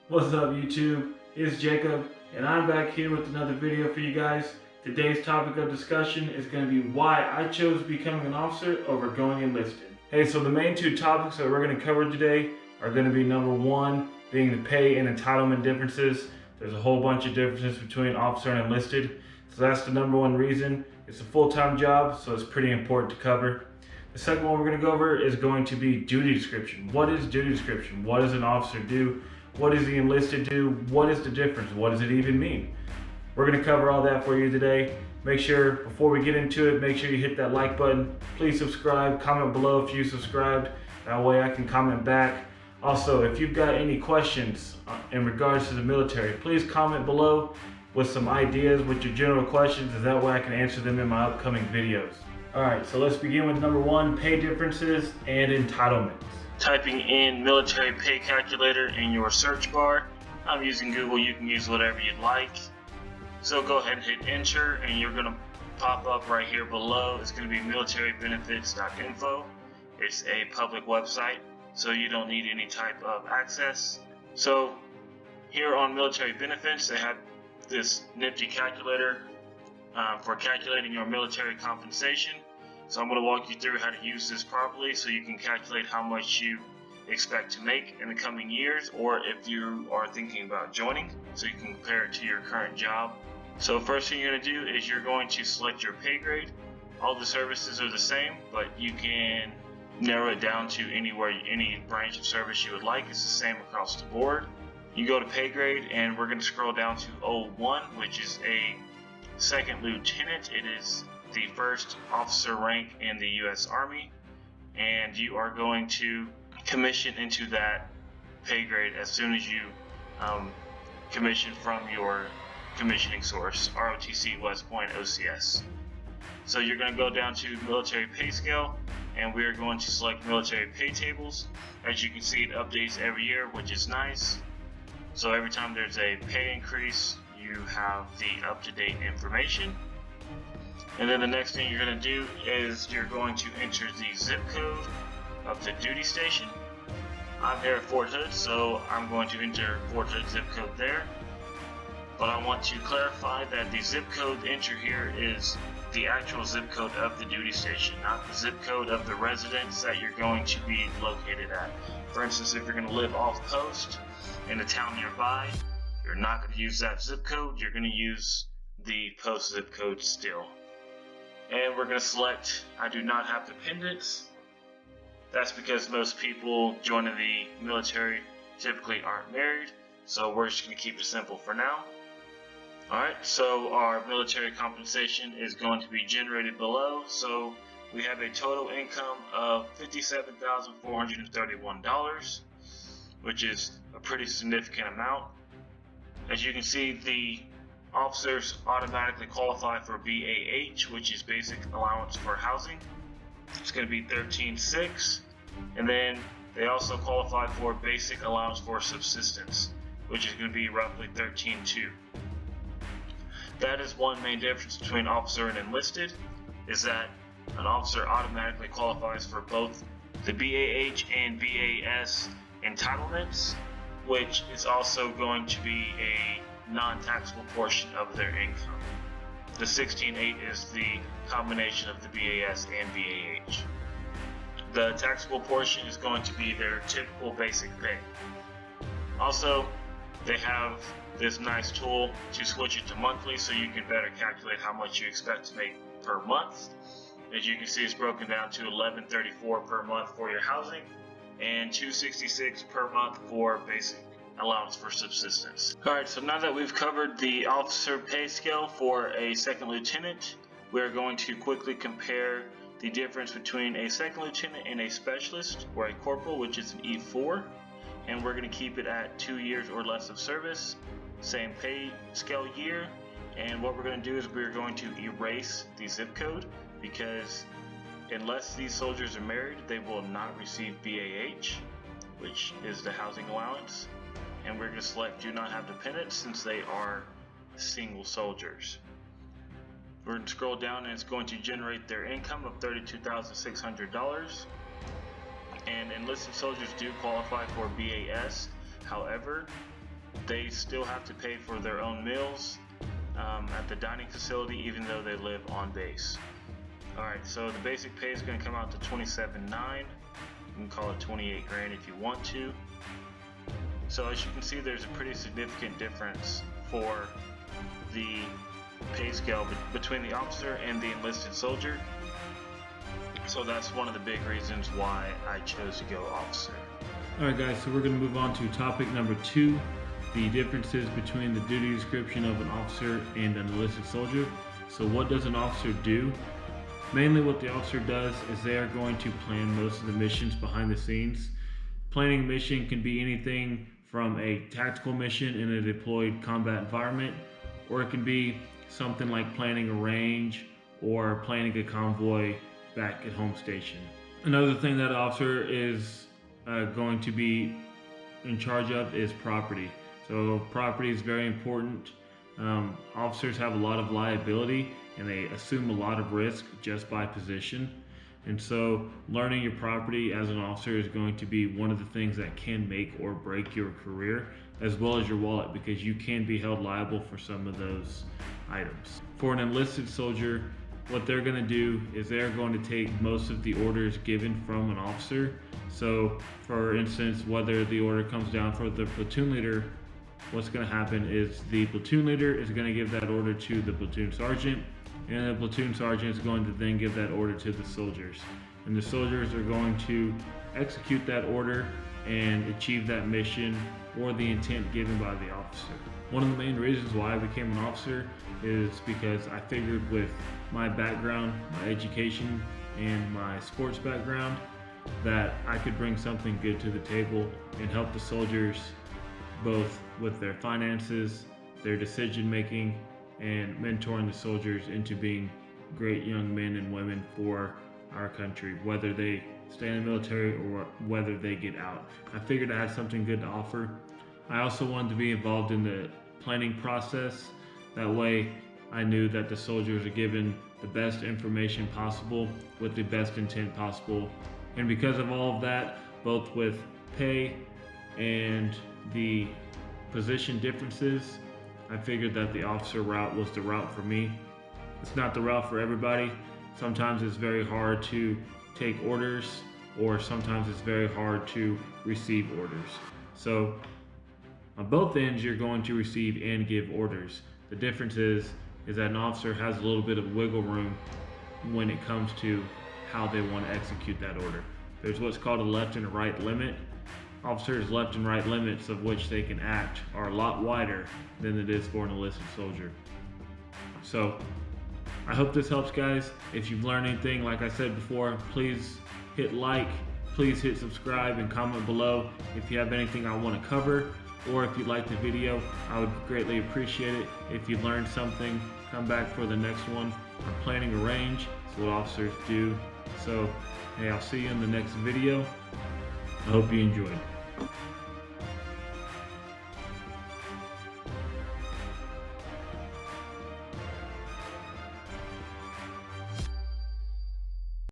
What's up YouTube? It's Jacob and I'm back here with another video for you guys. Today's topic of discussion is going to be why I chose becoming an officer over going enlisted. Hey, so the main two topics that we're going to cover today are going to be number one, being the pay and entitlement differences. There's a whole bunch of differences between officer and enlisted. So that's the number one reason. It's a full-time job, so it's pretty important to cover. The second one we're going to go over is going to be duty description. What is duty description? What does an officer do? What does the enlisted do? What is the difference? What does it even mean? We're going to cover all that for you today. Make sure, before we get into it, make sure you hit that like button. Please subscribe, comment below if you subscribed. That way I can comment back. Also, if you've got any questions in regards to the military, please comment below with some ideas with your general questions, and that way I can answer them in my upcoming videos. Alright, so let's begin with number one, pay differences and entitlements. Typing in military pay calculator in your search bar. I'm using Google, you can use whatever you'd like. So go ahead and hit enter and you're going to pop up right here below. It's going to be militarybenefits.info. It's a public website, so you don't need any type of access. So here on military benefits, they have this nifty calculator for calculating your military compensation. So I'm going to walk you through how to use this properly so you can calculate how much you expect to make in the coming years, or if you are thinking about joining, so you can compare it to your current job. So first thing you're going to do is you're going to select your pay grade. All the services are the same, but you can narrow it down to any branch of service you would like. It's the same across the board. You go to pay grade and we're going to scroll down to 01, which is a second lieutenant. It is the first officer rank in the U.S. Army, and you are going to commission into that pay grade as soon as you commission from your commissioning source, ROTC, West Point, OCS. So you're going to go down to military pay scale, and we are going to select military pay tables. As you can see, it updates every year, which is nice. So every time there's a pay increase, you have the up-to-date information. And then the next thing you're going to do is you're going to enter the zip code of the duty station. I'm here at Fort Hood, so I'm going to enter Fort Hood zip code there. But I want to clarify that the zip code enter here is the actual zip code of the duty station, not the zip code of the residence that you're going to be located at. For instance, if you're going to live off post in a town nearby, you're not going to use that zip code, you're going to use the post zip code still. And we're going to select I do not have dependents. That's because most people joining the military typically aren't married, so we're just going to keep it simple for now. Alright, so our military compensation is going to be generated below. So we have a total income of $57,431, which is a pretty significant amount. As you can see, the officers automatically qualify for BAH, which is basic allowance for housing. It's going to be $13,600, and then they also qualify for basic allowance for subsistence, which is going to be roughly $13,200. That is one main difference between officer and enlisted, is that an officer automatically qualifies for both the BAH and BAS entitlements, which is also going to be a non-taxable portion of their income. The $16,800 is the combination of the BAS and BAH. The taxable portion is going to be their typical basic pay. Also, they have this nice tool to switch it to monthly so you can better calculate how much you expect to make per month. As you can see, it's broken down to $1134 per month for your housing and $266 per month for basic allowance for subsistence. Alright, so now that we've covered the officer pay scale for a second lieutenant, we're going to quickly compare the difference between a second lieutenant and a specialist, or a corporal, which is an E4, and we're going to keep it at 2 years or less of service, same pay scale year. And what we're going to do is we're going to erase the zip code, because unless these soldiers are married, they will not receive BAH, which is the housing allowance. And we're going to select do not have dependents since they are single soldiers. We're going to scroll down and it's going to generate their income of $32,600. And enlisted soldiers do qualify for BAS. However, they still have to pay for their own meals at the dining facility, even though they live on base. Alright, so the basic pay is going to come out to $27,900. You can call it 28 grand if you want to. So as you can see, there's a pretty significant difference for the pay scale between the officer and the enlisted soldier. So that's one of the big reasons why I chose to go officer. Alright guys, so we're going to move on to topic number 2, the differences between the duty description of an officer and an enlisted soldier. So what does an officer do? Mainly what the officer does is they are going to plan most of the missions behind the scenes. Planning a mission can be anything from a tactical mission in a deployed combat environment, or it can be something like planning a range or planning a convoy back at home station. Another thing that an officer is going to be in charge of is property. So property is very important. Officers have a lot of liability and they assume a lot of risk just by position. And so learning your property as an officer is going to be one of the things that can make or break your career, as well as your wallet, because you can be held liable for some of those items. For an enlisted soldier, what they're going to do is they're going to take most of the orders given from an officer. So for instance, whether the order comes down for the platoon leader, what's going to happen is the platoon leader is going to give that order to the platoon sergeant, and the platoon sergeant is going to then give that order to the soldiers. And the soldiers are going to execute that order and achieve that mission or the intent given by the officer. One of the main reasons why I became an officer is because I figured with my background, my education, and my sports background, that I could bring something good to the table and help the soldiers both with their finances, their decision making, and mentoring the soldiers into being great young men and women for our country, whether they stay in the military or whether they get out. I figured I had something good to offer. I also wanted to be involved in the planning process. That way I knew that the soldiers are given the best information possible with the best intent possible. And because of all of that, both with pay and the position differences, I figured that the officer route was the route for me. It's not the route for everybody. Sometimes it's very hard to take orders, or sometimes it's very hard to receive orders. So on both ends, you're going to receive and give orders. The difference is that an officer has a little bit of wiggle room when it comes to how they want to execute that order. There's what's called a left and a right limit. Officers' left and right limits of which they can act are a lot wider than it is for an enlisted soldier. So I hope this helps, guys. If you've learned anything, like I said before, please hit like, please hit subscribe, and comment below if you have anything I want to cover, or if you like the video. I would greatly appreciate it. If you learned something, come back for the next one. I'm planning a range. That's what officers do. So hey, I'll see you in the next video. I hope you enjoyed.